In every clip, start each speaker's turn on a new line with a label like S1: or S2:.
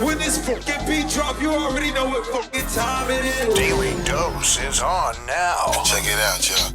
S1: When this fucking beat drop, you already know what fucking time it is.
S2: Daily Dose is on now.
S3: Check it out, y'all.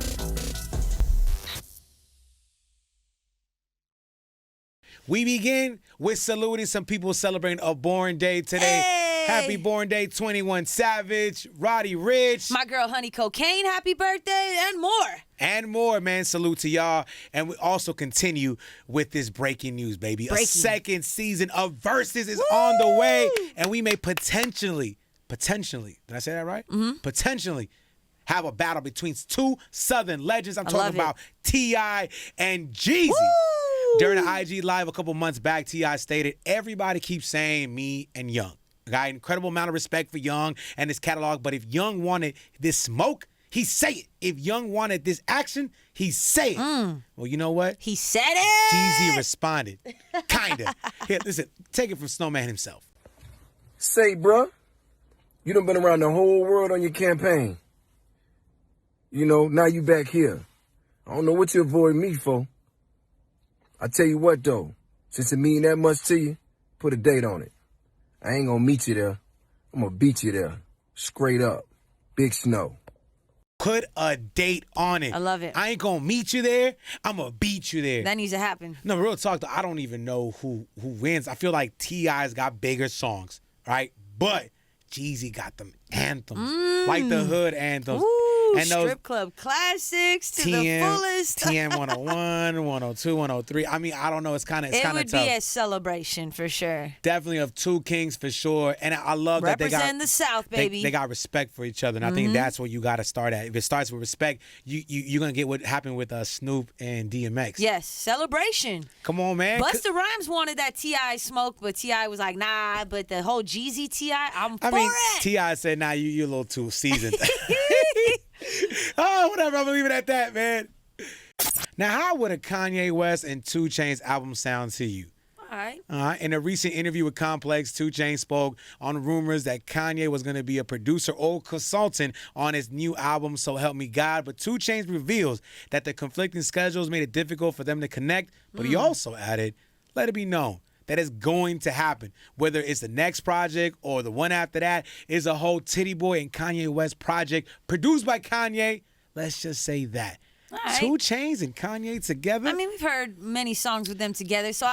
S4: We begin with saluting some people celebrating a born day today.
S5: Hey!
S4: Happy born day, 21 Savage, Roddy Ricch.
S5: My girl Honey Cocaine, happy birthday, and more.
S4: And more, man. Salute to y'all. And we also continue with this breaking news, baby. A second season of Verzuz is on the way. And we may potentially, did I say that right? Mm-hmm. Potentially have a battle between two Southern legends. I'm talking about T.I. and Jeezy. During the IG Live a couple months back, T.I. stated, everybody keeps saying me and Young. I got an incredible amount of respect for Young and his catalog, but if Young wanted this smoke, he say it. If Young wanted this action, he say it. Well, you know what?
S5: He said it.
S4: Jeezy responded. Kinda. Here, listen, take it from Snowman himself.
S6: Say, bruh, you done been around the whole world on your campaign. You know, now you back here. I don't know what you avoid me for. I tell you what, though, since it mean that much to you, put a date on it. I ain't gonna meet you there. I'm gonna beat you there. Straight up. Big Snow.
S4: Put a date on it.
S5: I love it.
S4: I ain't gonna meet you there. I'm gonna beat you there.
S5: That needs to happen.
S4: No, real talk, though, I don't even know who wins. I feel like T.I.'s got bigger songs, right? But Jeezy got them anthems, like the hood anthems.
S5: Ooh,
S4: and those
S5: strip club classics to the fullest.
S4: TM 101, 102, 103. I mean, I don't know. It's kind of tough.
S5: It would be a celebration for sure.
S4: Definitely of two kings for sure. And I love that they got
S5: represent the South, baby.
S4: They got respect for each other, and I think that's where you got to start at. If it starts with respect, you're gonna get what happened with Snoop and DMX.
S5: Yes, celebration.
S4: Come on, man.
S5: Busta Rhymes wanted that T.I. smoke, but T.I. was like, nah. But the whole Jeezy T.I., I'm for it.
S4: T.I. said, nah, you're a little too seasoned. Oh, whatever. I'm gonna leave it at that, man. Now, how would a Kanye West and 2 Chainz album sound to you?
S5: All right.
S4: In a recent interview with Complex, 2 Chainz spoke on rumors that Kanye was going to be a producer or consultant on his new album, So Help Me God. But 2 Chainz reveals that the conflicting schedules made it difficult for them to connect. But he also added, let it be known that it's going to happen. Whether it's the next project or the one after that, is a whole Titty Boy and Kanye West project produced by Kanye. Let's just say that.
S5: All right.
S4: 2 Chainz and Kanye together.
S5: I mean, we've heard many songs with them together, so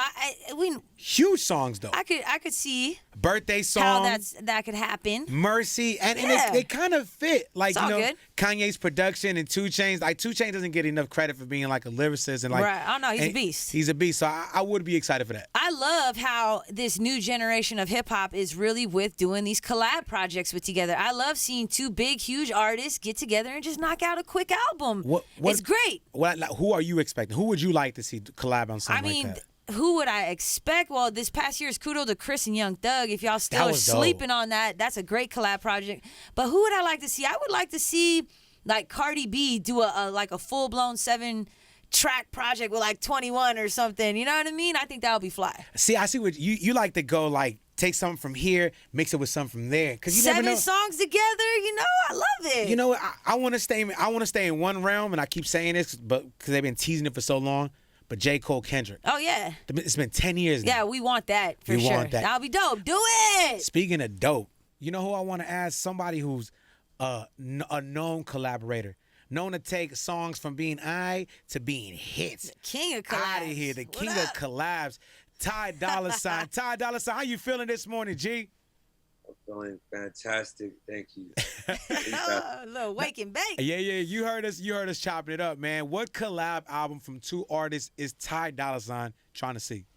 S4: huge songs though.
S5: I could see
S4: birthday song,
S5: how that could happen.
S4: Mercy, and they kind of fit. Like,
S5: it's all good.
S4: Kanye's production and 2 Chainz. Like 2 Chainz doesn't get enough credit for being like a lyricist and like.
S5: Right. Oh no, he's a beast.
S4: He's a beast. So I would be excited for that.
S5: I love how this new generation of hip hop is really with doing these collab projects with together. I love seeing two big, huge artists get together and just knock out a quick album. It's great.
S4: Who are you expecting? Who would you like to see collab on something like that?
S5: Who would I expect? Well, this past year's kudos to Chris and Young Thug. If y'all still are sleeping on that, that's a great collab project. But who would I like to see? I would like to see like Cardi B do a full blown 7-track project with like 21 or something. You know what I mean? I think that would be fly.
S4: See, I see what you like to go like. Take something from here, mix it with something from there. Cause you
S5: 7
S4: never know.
S5: songs together, I love it.
S4: You know what? I want to stay in one realm, and I keep saying this, but because they've been teasing it for so long. But J. Cole, Kendrick.
S5: Oh yeah.
S4: It's been 10 years now.
S5: Yeah, we want that for sure.
S4: Want that.
S5: That'll be dope. Do it.
S4: Speaking of dope, you know who I want to ask? Somebody who's a known collaborator. Known to take songs from being to being hits.
S5: The king of collabs.
S4: Out of here, the king of collabs. Dolla Sign. Dolla Sign, how you feeling this morning, G?
S7: I'm feeling fantastic. Thank you.
S5: A little wake and bake.
S4: Yeah. You heard us chopping it up, man. What collab album from 2 artists is Dolla Sign trying to see?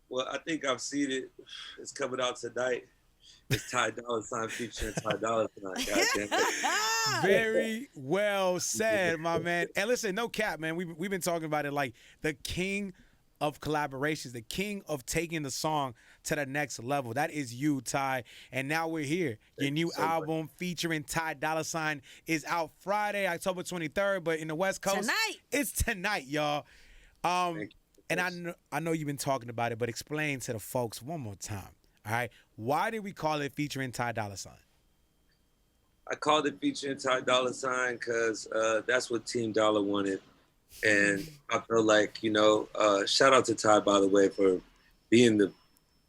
S7: Well, I think I've seen it. It's coming out tonight. It's Dolla Sign featuring Dolla Sign. Goddamn it.
S4: Very well said, my man. And listen, no cap, man. We've been talking about it like the king of collaborations, the king of taking the song to the next level. That is you, Ty. And now we're here. Your new album featuring Dolla Sign is out Friday, October 23rd, but in the West Coast, it's tonight, y'all. And I know you've been talking about it, but explain to the folks one more time. All right, why did we call it featuring Dolla Sign?
S7: I called it featuring Dolla Sign because that's what Team Dollar wanted. And I feel like, shout out to Ty, by the way, for being the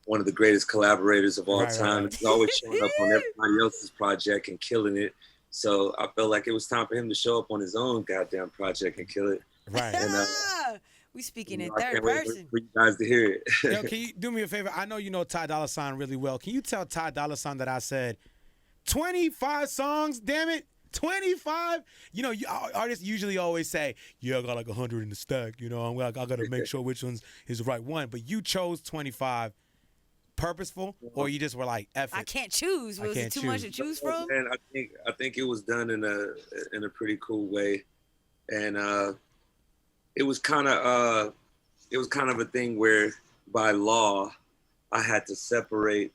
S7: one of the greatest collaborators of all
S4: Right,
S7: time.
S4: right.
S7: He's always showing up on everybody else's project and killing it. So I felt like it was time for him to show up on his own goddamn project and kill it.
S4: Right.
S7: And
S5: We speaking in
S7: I
S5: third
S7: can't wait
S5: person.
S7: for you guys to hear it.
S4: Yo, can you do me a favor? I know you know Ty Dolla Sign really well. Can you tell Ty Dolla Sign that I said 25 songs? Damn it, 25. You know, artists usually always say, "Yeah, I got like 100 in the stack." You know, I got to make sure which one's is the right one. But you chose 25. Purposeful, or you just were like, F it.
S5: I can't choose. Was it too much to choose from?
S7: And I think it was done in a pretty cool way, and it was kind of a thing where by law I had to separate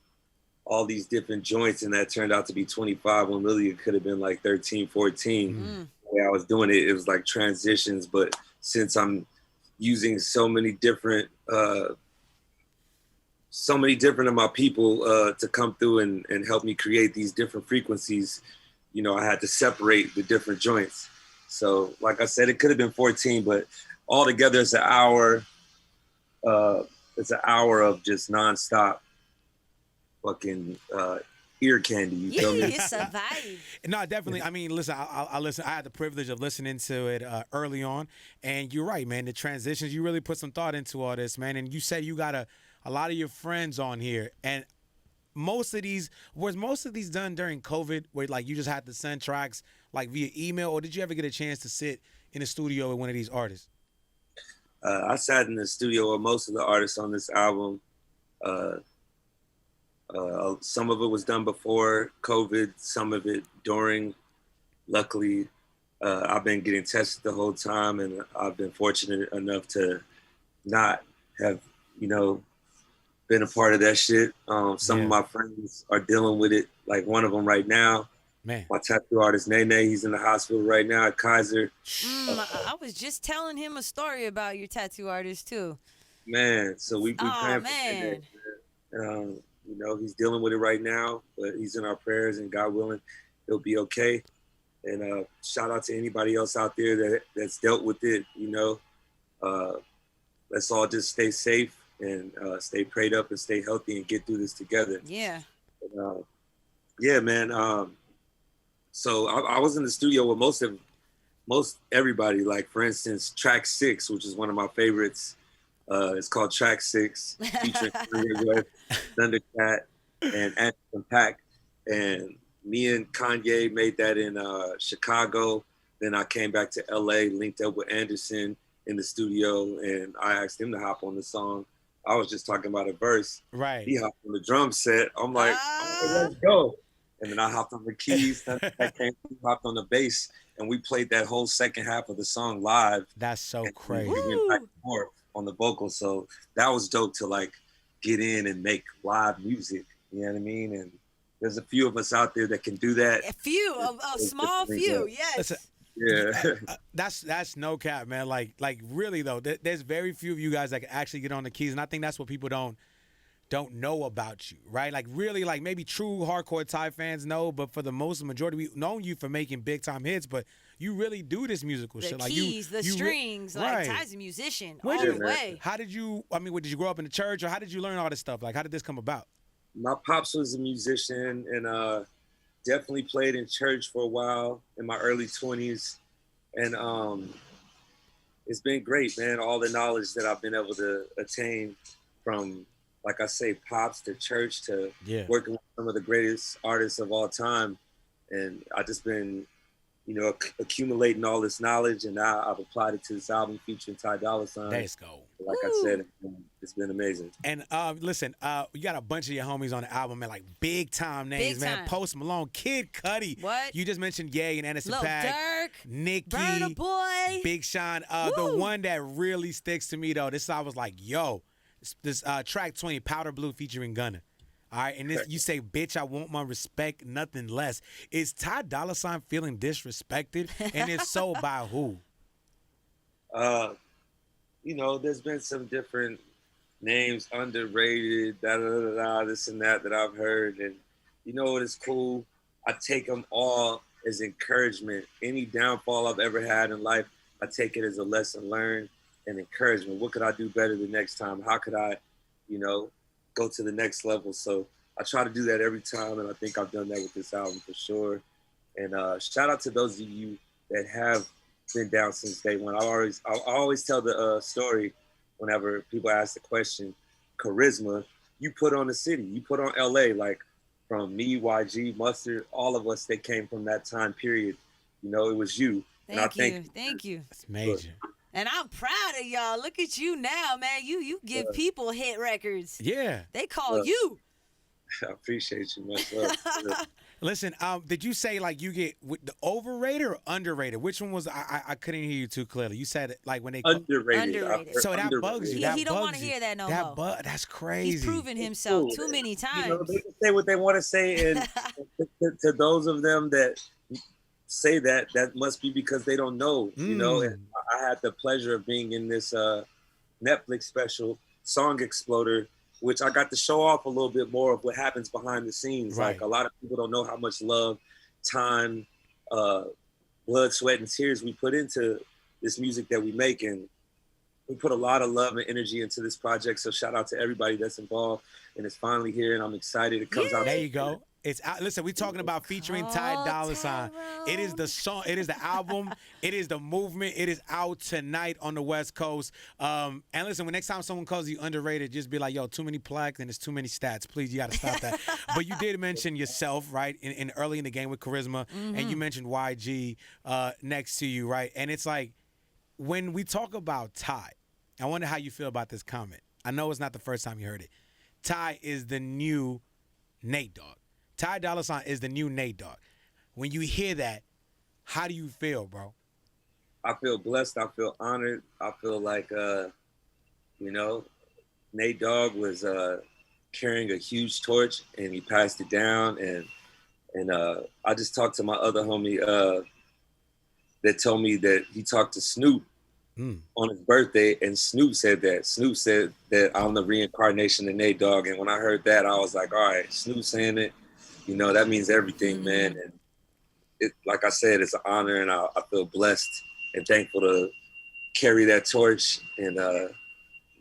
S7: all these different joints, and that turned out to be 25 when really it could have been like 13, 14. The way I was doing it, it was like transitions, but since I'm using so many different of my people to come through and help me create these different frequencies, you know, I had to separate the different joints. So like I said, it could have been 14, but altogether it's an hour. It's an hour of just nonstop fucking ear candy. You feel me?
S5: It's a vibe.
S4: No, definitely. I mean, listen, I listen. I had the privilege of listening to it early on, and you're right, man. The transitions, you really put some thought into all this, man. And you said you got a lot of your friends on here, and most of these done during COVID, where like you just had to send tracks like via email, or did you ever get a chance to sit in the studio with one of these artists?
S7: I sat in the studio with most of the artists on this album. Some of it was done before COVID, some of it during. Luckily, I've been getting tested the whole time, and I've been fortunate enough to not have, you know, been a part of that shit. Some of my friends are dealing with it, like one of them right now.
S4: Man.
S7: My tattoo artist, Nate, he's in the hospital right now at Kaiser.
S5: I was just telling him a story about your tattoo artist, too.
S7: Man, so we praying
S5: man.
S7: for him. You know, he's dealing with it right now, but he's in our prayers, and God willing, he'll be okay. And shout out to anybody else out there that's dealt with it, you know. Let's all just stay safe and stay prayed up and stay healthy and get through this together.
S5: Yeah.
S7: Yeah, man. So I was in the studio with most everybody. Like, for instance, track 6, which is one of my favorites. It's called Track 6, featuring Kanye West, Thundercat, and Anderson .Paak. And me and Kanye made that in Chicago. Then I came back to LA, linked up with Anderson in the studio, and I asked him to hop on the song. I was just talking about a verse.
S4: Right.
S7: He hopped on the drum set. I'm like, oh, let's go. And then I hopped on the keys. That came, hopped on the bass, and we played that whole second half of the song live.
S4: That's so crazy.
S7: We went back and forth on the vocals, so that was dope to like get in and make live music. You know what I mean? And there's a few of us out there that can do that.
S5: A small few, yes.
S4: Listen,
S7: yeah.
S4: That's no cap, man. Like really though, there's very few of you guys that can actually get on the keys, and I think that's what people don't know about you, right? Like really, like maybe true hardcore Ty fans know, but for the majority, we've known you for making big time hits, but you really do this musical shit.
S5: The
S4: Like
S5: keys, the strings, like Ty's a musician all the way.
S4: How did you? I mean, did you grow up in the church, or how did you learn all this stuff? Like, how did this come about?
S7: My pops was a musician, and definitely played in church for a while in my early 20s, and it's been great, man. All the knowledge that I've been able to attain from, like I say, pops to church to working with some of the greatest artists of all time. And I just been, you know, accumulating all this knowledge, and now I've applied it to this album featuring Ty Dolla Sign.
S4: Let's go.
S7: Like I said, it's been amazing.
S4: And listen, you got a bunch of your homies on the album, man, like big time names,
S5: Big
S4: man.
S5: time.
S4: Post Malone, Kid Cudi.
S5: What?
S4: You just mentioned Ye and Anderson
S5: Lil
S4: .Paak.
S5: Durk,
S4: Nicki,
S5: Burna Boy,
S4: Big Sean. The one that really sticks to me though, this I was like, yo, this track 20, Powder Blue featuring Gunna. All right, and this, you say, bitch, I want my respect, nothing less. Is Ty Dolla Sign feeling disrespected? And if so, by who?
S7: You know, there's been some different names, underrated, this and that I've heard. And you know what is cool? I take them all as encouragement. Any downfall I've ever had in life, I take it as a lesson learned and encouragement. What could I do better the next time? How could I, you know, go to the next level. So I try to do that every time, and I think I've done that with this album for sure. And shout out to those of you that have been down since day one. I always tell the story whenever people ask the question. Carisma, you put on the city, you put on LA, like from me, YG, Mustard, all of us that came from that time period. You know, it was you.
S5: Thank you.
S4: That's major.
S5: And I'm proud of y'all. Look at you now, man. You give people hit records.
S4: Yeah.
S5: They call you.
S7: I appreciate you, man.
S4: Listen, did you say like you get the overrated or underrated? Which one was I couldn't hear you too clearly. You said it like when they
S5: underrated.
S4: So that bugs you.
S5: He don't want to hear that no more.
S4: That's crazy.
S5: He's proven himself too many times.
S7: You know, they can say what they want to say, and to those of them that say that must be because they don't know. You know, and I had the pleasure of being in this Netflix special, Song Exploder, which I got to show off a little bit more of what happens behind the scenes.
S4: Right.
S7: Like a lot of people don't know how much love, time, blood, sweat, and tears we put into this music that we make. And we put a lot of love and energy into this project. So shout out to everybody that's involved. And it's finally here, and I'm excited. It comes out.
S4: There you go. It's out. Listen, we're talking about featuring Ty Dolla Sign. It is the song. It is the album. It is the movement. It is out tonight on the West Coast. And listen, when next time someone calls you underrated, just be like, "Yo, too many plaques and it's too many stats. Please, you got to stop that." But you did mention yourself, right? In early in the game with Carisma, and you mentioned YG next to you, right? And it's like when we talk about Ty, I wonder how you feel about this comment. I know it's not the first time you heard it. Ty is the new Nate Dogg. Ty Dolla Sign is the new Nate Dogg. When you hear that, how do you feel, bro?
S7: I feel blessed. I feel honored. I feel like, you know, Nate Dogg was carrying a huge torch, and he passed it down. And I just talked to my other homie that told me that he talked to Snoop on his birthday, and Snoop said that. Snoop said that I'm the reincarnation of Nate Dogg. And when I heard that, I was like, all right, Snoop saying it, you know, that means everything, man. And it, like I said, it's an honor, and I feel blessed and thankful to carry that torch, and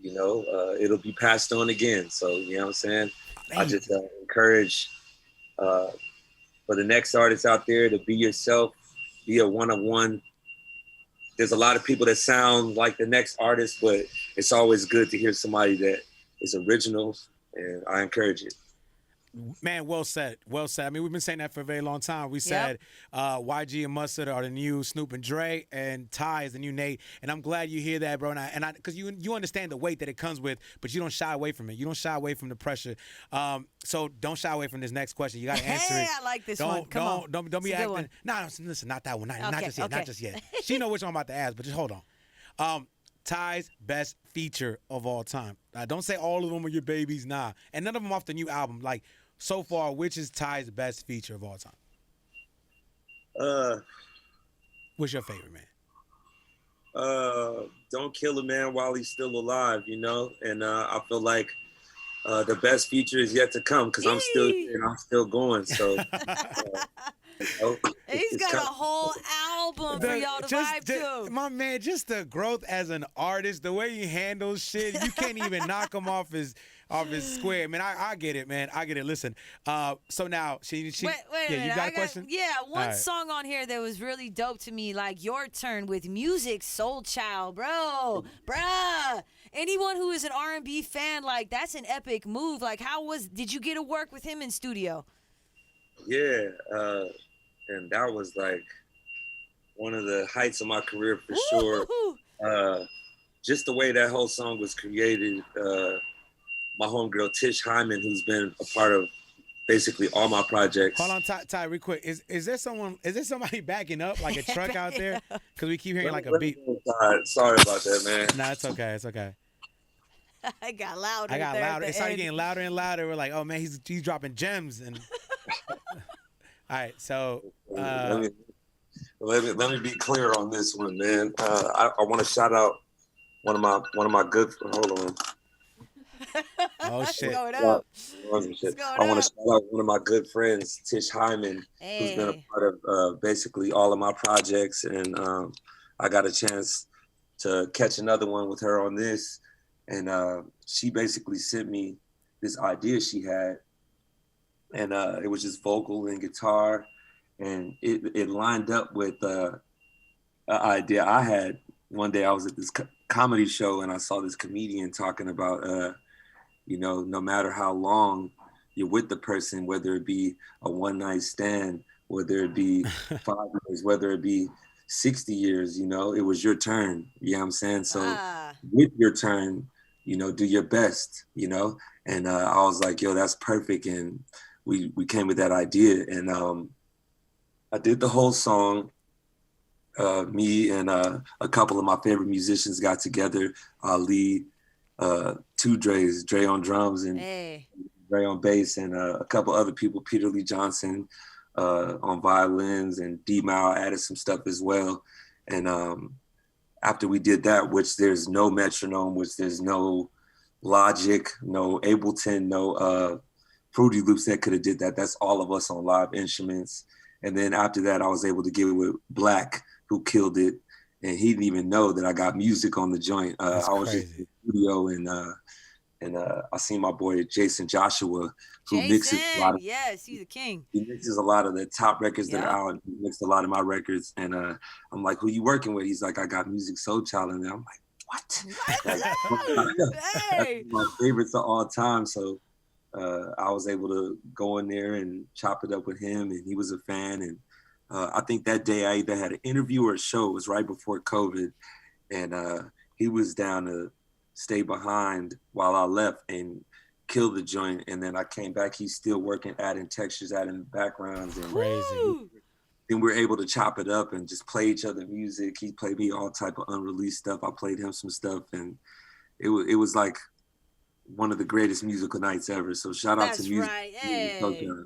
S7: you know, it'll be passed on again. So, you know what I'm saying? I just encourage for the next artist out there to be yourself, be a one-of-one. There's a lot of people that sound like the next artist, but it's always good to hear somebody that is original, and I encourage it.
S4: Man, well said. Well said. I mean, we've been saying that for a very long time. We said YG and Mustard are the new Snoop and Dre, and Ty is the new Nate. And I'm glad you hear that, bro. And I, because you understand the weight that it comes with, but you don't shy away from it. You don't shy away from the pressure. So don't shy away from this next question. You got to answer it.
S5: I like this one. Come on.
S4: Don't be acting. No, listen, not that one. Not just yet. Not just yet. She know which one I'm about to ask, but just hold on. Ty's best feature of all time. Don't say all of them are your babies, nah. And none of them off the new album. Like, so far, which is Ty's best feature of all time? What's your favorite, man?
S7: Don't kill a man while he's still alive, you know? And I feel like the best feature is yet to come, because I'm still here and I'm still going. So
S5: he's got a whole album for y'all to vibe to.
S4: My man, just the growth as an artist, the way he handles shit, you can't even knock him off his square. Man, I get it, man. I get it. Listen, so now she
S5: wait a minute.
S4: You got a question?
S5: Yeah, one song on here that was really dope to me, like Your Turn with Music Soul Child, bruh. Anyone who is an R&B fan, like, that's an epic move. Like, did you get to work with him in studio?
S7: Yeah, and that was like one of the heights of my career for sure. Just the way that whole song was created. My homegirl Tish Hyman, who's been a part of basically all my projects.
S4: Hold on, Ty, real quick. Is there somebody backing up, like a truck out there? Because we keep hearing like a beep.
S7: Sorry about that, man.
S4: Nah, it's okay. It's okay.
S5: I got louder.
S4: It started getting louder and louder. We're like, oh man, he's dropping gems. And all right, so
S7: let me be clear on this one, man. I want to shout out one of my good. Hold on.
S4: Oh shit!
S5: Going up.
S7: I want to shout out one of my good friends, Tish Hyman, who's been a part of basically all of my projects, and I got a chance to catch another one with her on this, and she basically sent me this idea she had, and it was just vocal and guitar, and it lined up with an idea I had. One day I was at this comedy show and I saw this comedian talking about, no matter how long you're with the person, whether it be a one-night stand, whether it be 5 years, whether it be 60 years, it was your turn. You know what I'm saying? So with your turn, do your best, and I was like, yo, that's perfect. And we came with that idea, and I did the whole song. Me and a couple of my favorite musicians got together. Ali, two Dre's, Dre on drums and Dre on bass, and a couple other people, Peter Lee Johnson on violins, and D-Mal added some stuff as well. And after we did that, which there's no metronome, which there's no Logic, no Ableton, no Fruity Loops that could have did that. That's all of us on live instruments. And then after that, I was able to get it with Black, who killed it. And he didn't even know that I got music on the joint. I was just in the studio, and I seen my boy Jason Joshua, who mixes a lot of,
S5: yes, he's a king.
S7: He mixes a lot of the top records that are out, and he mixed a lot of my records. And I'm like, who you working with? He's like, I got Music Soul Child. And I'm like, what? That's my favorites of all time. So I was able to go in there and chop it up with him, and he was a fan. And I think that day I either had an interview or a show. It was right before COVID, and he was down to stay behind while I left and kill the joint. And then I came back. He's still working, adding textures, adding backgrounds, and
S4: crazy.
S7: And we were able to chop it up and just play each other music. He played me all type of unreleased stuff. I played him some stuff, and it was like one of the greatest musical nights ever. So shout out to music.
S5: That's right. Hey.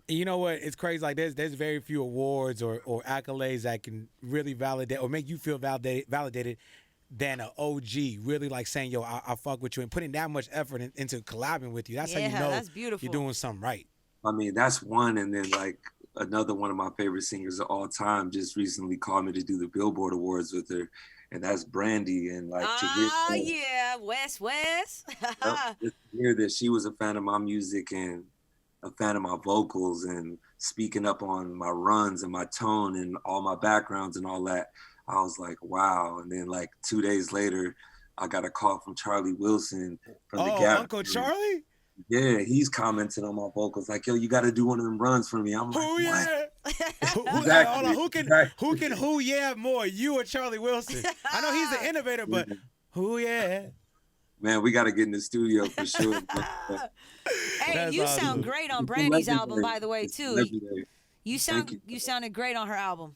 S4: You know what? It's crazy. Like there's very few awards or accolades that can really validate or make you feel validated than an OG really like saying, yo, I fuck with you, and putting that much effort into collabing with you. That's how you know
S5: that's beautiful.
S4: You're doing something right.
S7: I mean, that's one. And then like another one of my favorite singers of all time just recently called me to do the Billboard Awards with her. And that's Brandy. And like to hear
S5: West.
S7: to hear that she was a fan of my music and a fan of my vocals and speaking up on my runs and my tone and all my backgrounds and all that, I was like, wow. And then like 2 days later, I got a call from Charlie Wilson from the Gap.
S4: Uncle Charlie?
S7: Yeah, he's commenting on my vocals like, yo, you got to do one of them runs for me. I'm like, what?
S4: Exactly. Who can who yeah more, you or Charlie Wilson? I know he's the innovator, but who yeah?
S7: Man, we got to get in the studio for sure.
S5: Hey,
S4: That's
S5: you
S4: awesome.
S5: sound great on Brandy's album, by the way, too.
S7: Legendary.
S5: You sounded great on her album.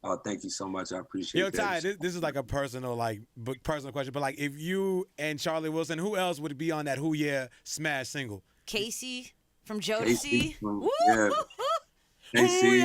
S7: Oh, thank you so much. I appreciate
S4: Yo, Ty,
S7: that.
S4: this is like a personal question, but like if you and Charlie Wilson, who else would be on that Who Yeah Smash single?
S5: Casey from Jodeci.
S7: Yeah. Casey.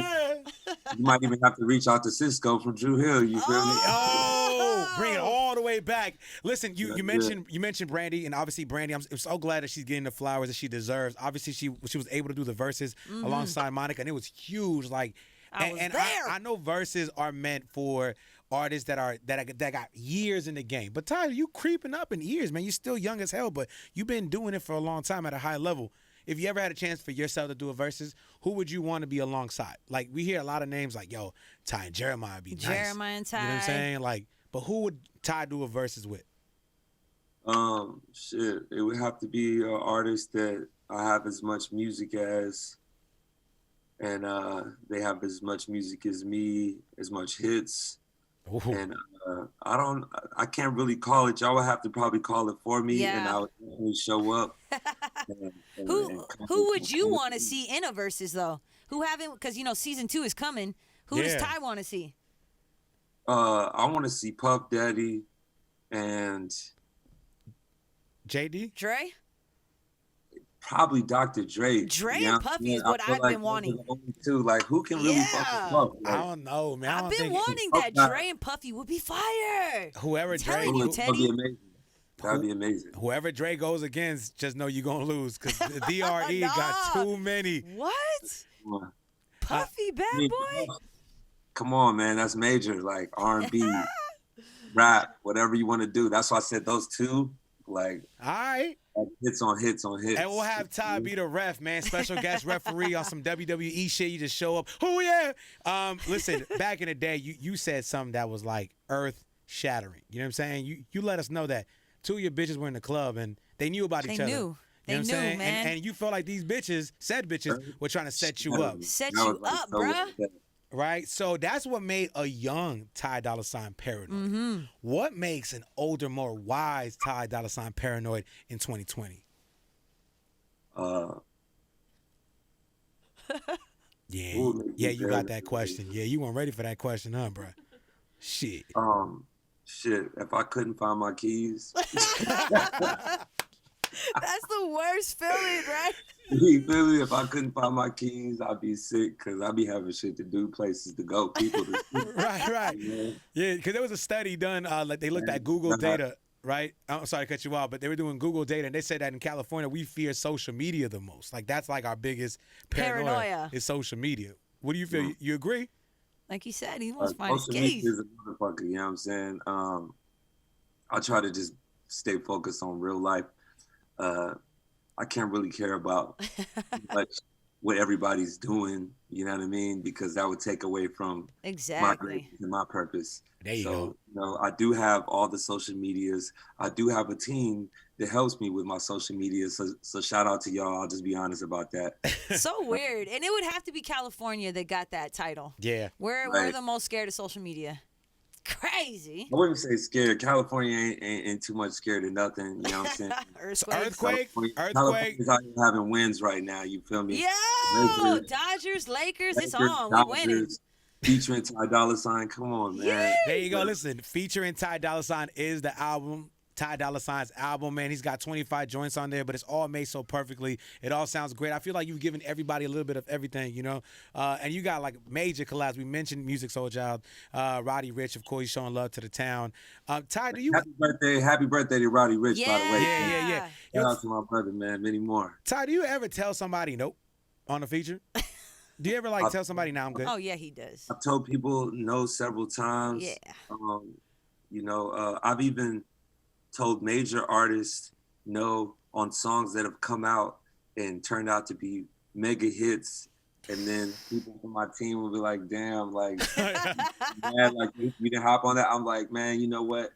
S7: You might even have to reach out to Cisco from Drew Hill. You feel me?
S4: Oh, bring it all the way back. Listen, you mentioned Brandy, and obviously Brandy, I'm so glad that she's getting the flowers that she deserves. Obviously, she was able to do the verses alongside Monica, and it was huge. Like, I know verses are meant for artists that got years in the game. But Tyler, you creeping up in years, man. You're still young as hell, but you've been doing it for a long time at a high level. If you ever had a chance for yourself to do a verses, who would you want to be alongside? Like, we hear a lot of names like, yo, Ty and Jeremiah would be nice.
S5: Jeremiah and Ty.
S4: You know what I'm saying? Like, but who would Ty do a verses with?
S7: Shit, it would have to be an artist that I have as much music as, and they have as much music as me, as much hits. Ooh. And I can't really call it. Y'all would have to probably call it for me, and I would definitely show up.
S5: Who would you want to see in a verses though? Who haven't? Because season 2 is coming. Who does Ty want to see?
S7: I want to see Puff Daddy and
S4: JD.
S5: Dre.
S7: Probably Dr. Dre.
S5: Dre and Puffy is what I've been wanting.
S7: Too. Like, who can really fuck with Puff? Like,
S4: I don't know, man.
S5: I've been wanting that. Dre and Puffy would be fire.
S4: Whoever Dre,
S5: telling you, Teddy.
S7: That'd be amazing.
S4: Whoever Dre goes against, just know you're gonna lose because the DRE got too many.
S5: What? Puffy, bad boy.
S7: Come on, man. That's major. Like R&B, rap, whatever you want to do. That's why I said those two. like
S4: All right.
S7: hits on hits on hits.
S4: And we'll have Ty be the ref, man. Special guest referee on some WWE shit. You just show up. Oh, yeah. Listen, back in the day, you said something that was like earth shattering. You know what I'm saying? You let us know that 2 of your bitches were in the club and they knew about each other.
S5: They knew.
S4: You know
S5: They
S4: what I'm
S5: knew,
S4: saying?
S5: man.
S4: And you felt like these bitches, were trying to set you up.
S5: Set
S7: I was
S5: you
S7: like,
S5: up,
S7: so
S5: bruh.
S7: upset.
S4: Right? So that's what made a young Ty Dolla Sign paranoid. What makes an older, more wise Ty Dolla Sign paranoid in 2020? Yeah,
S7: Ooh,
S4: yeah, you got that question. Yeah, you weren't ready for that question, huh, bro? Shit.
S7: Shit, if I couldn't find my keys,
S5: That's the worst feeling, right?
S7: you feel me? If I couldn't find my keys, I'd be sick because I'd be having shit to do, places to go, people to see.
S4: Right.
S7: You know?
S4: Yeah, because there was a study done, like they looked at Google data, right? I'm sorry to cut you off, but they were doing Google data, and they said that in California, we fear social media the most. Like, that's like our biggest paranoia. Is social media. What do you feel? You agree?
S5: Like you said, he wants to find his
S7: Social media
S5: keys.
S7: is a motherfucker, you know what I'm saying? I try to just stay focused on real life. I can't really care about much what everybody's doing, you know what I mean? Because that would take away from my
S5: Exactly.
S7: greatness and my purpose.
S4: There you go.
S7: You know, I do have all the social medias. I do have a team that helps me with my social media. So shout out to y'all. I'll just be honest about that.
S5: So weird. And it would have to be California that got that title.
S4: Yeah.
S5: We're
S7: Right.
S5: the most scared of social media. It's crazy.
S7: I wouldn't say scared. California ain't too much scared of nothing. You know what I'm saying?
S4: Earthquake.
S7: California's out here having wins right now. You feel me?
S5: Yo,
S7: Lakers.
S5: Dodgers, Lakers, it's
S7: Lakers,
S5: on. We winning.
S7: Dodgers, featuring Ty Dolla Sign. Come on, man.
S4: There you go. Listen, featuring Ty Dolla Sign is the album. Ty Dolla Sign's album, man. He's got 25 joints on there, but it's all made so perfectly. It all sounds great. I feel like you've given everybody a little bit of everything, you know? And you got like major collabs. We mentioned Music Soul Child, Roddy Ricch, of course, he's showing love to the town. Ty, do you...
S7: Happy birthday to Roddy Ricch, by the way.
S4: Yeah.
S7: Shout out to my brother, man. Many more.
S4: Ty, do you ever tell somebody nope on a feature? Do you ever like tell somebody, nah, I'm good?
S5: Oh, yeah, he does.
S7: I've told people no several times.
S5: Yeah.
S7: You know, I've even told major artists no on songs that have come out and turned out to be mega hits. And then people from my team will be like, damn, like, man, like we didn't hop on that. I'm like, man, you know what?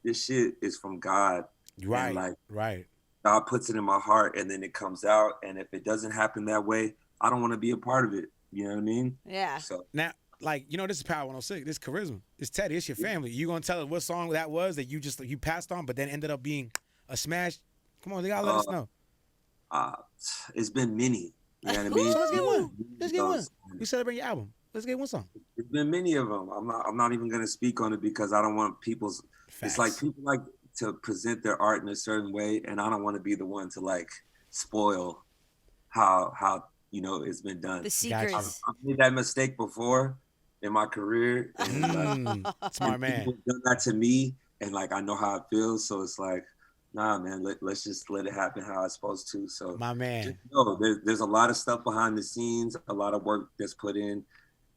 S7: This shit is from God.
S4: Right,
S7: and like,
S4: right.
S7: God puts it in my heart and then it comes out. And if it doesn't happen that way, I don't want to be a part of it. You know what I mean?
S5: Yeah.
S7: So
S4: Now, like, you know, this is Power 106. This is Charisma. It's Teddy. It's your family. You gonna tell us what song that was that you passed on, but then ended up being a smash? Come on, they gotta let us know.
S7: it's been many. You know what I
S4: So
S7: mean?
S4: let's get one. Let's get one.
S7: Those-
S4: You celebrate your album. Let's get one song.
S7: It's been many of them. I'm not even gonna speak on it because I don't want people's.
S4: Facts.
S7: It's like people like to present their art in a certain way, and I don't want to be the one to like spoil how you know it's been done.
S5: The secrets.
S7: I've made that mistake before in my career. And,
S4: Smart man.
S7: People have done that to me, and like I know how it feels. So it's like, nah, man, let's just let it happen how it's supposed to. So
S4: My man.
S7: no, there's a lot of stuff behind the scenes, a lot of work that's put in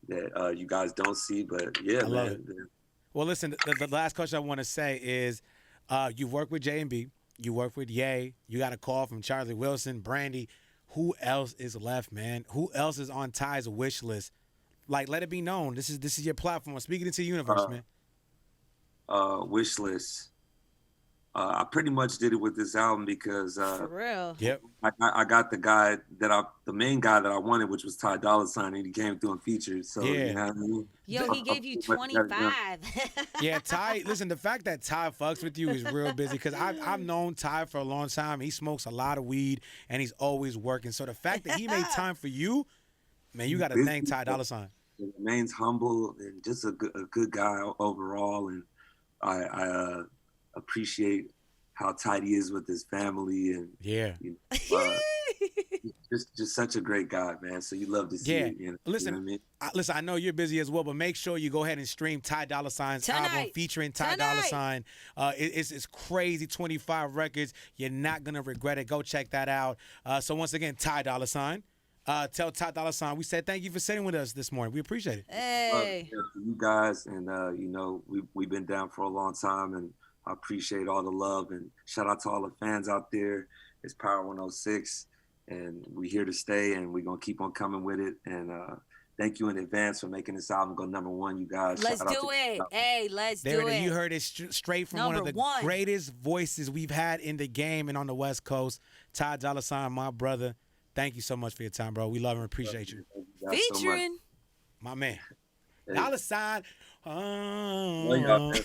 S7: that you guys don't see. But yeah,
S4: I love
S7: man.
S4: Well, listen, the last question I want to say is you work with J&B, you work with Ye, you got a call from Charlie Wilson, Brandy. Who else is left, man? Who else is on Ty's wish list? Like, let it be known. This is your platform. Speaking into the universe, man.
S7: Wish list. I pretty much did it with this album because
S5: For real.
S4: Yep.
S7: I got the main guy that I wanted, which was Ty Dolla Sign, and he came through and featured. So
S4: Yeah.
S7: you know what I mean?
S5: Yo, he gave you 25.
S4: Yeah, Ty. Listen, the fact that Ty fucks with you is real busy because I've known Ty for a long time. He smokes a lot of weed and he's always working. So the fact that he made time for you, man, you got to thank Ty Dolla Sign.
S7: He remains humble and just a good guy overall, and I appreciate how tight he is with his family, and
S4: Yeah.
S7: you know, just such a great guy, man. So you love to see it. You know,
S4: Listen,
S7: you know what I mean?
S4: Listen, I know you're busy as well, but make sure you go ahead and stream Ty Dolla Sign's album
S5: Tonight.
S4: featuring Ty Dolla Sign. It's crazy, 25 records. You're not gonna regret it. Go check that out. So once again, Ty Dolla Sign. Tell Ty Dolla Sign we said thank you for sitting with us this morning. We appreciate it.
S5: Hey.
S7: You guys, and you know, we've been down for a long time, and I appreciate all the love, and shout out to all the fans out there. It's Power 106, and we here to stay, and we're gonna keep on coming with it. And thank you in advance for making this album go #1, you guys.
S5: Let's do it. Hey, let's do it.
S4: You heard it straight from one of the greatest voices we've had in the game and on the West Coast. Ty Dolla Sign, my brother. Thank you so much for your time, bro. We love and appreciate you.
S5: Featuring
S4: my man. Hey. Dolla Sign.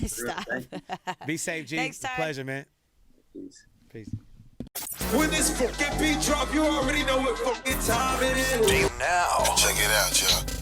S5: Stop.
S4: Be safe, G.
S5: Thanks, Ty.
S4: Pleasure, man.
S7: Peace.
S4: Peace.
S1: When this fucking beat drop, you already know what fucking time it is.
S2: Now, check it out, y'all.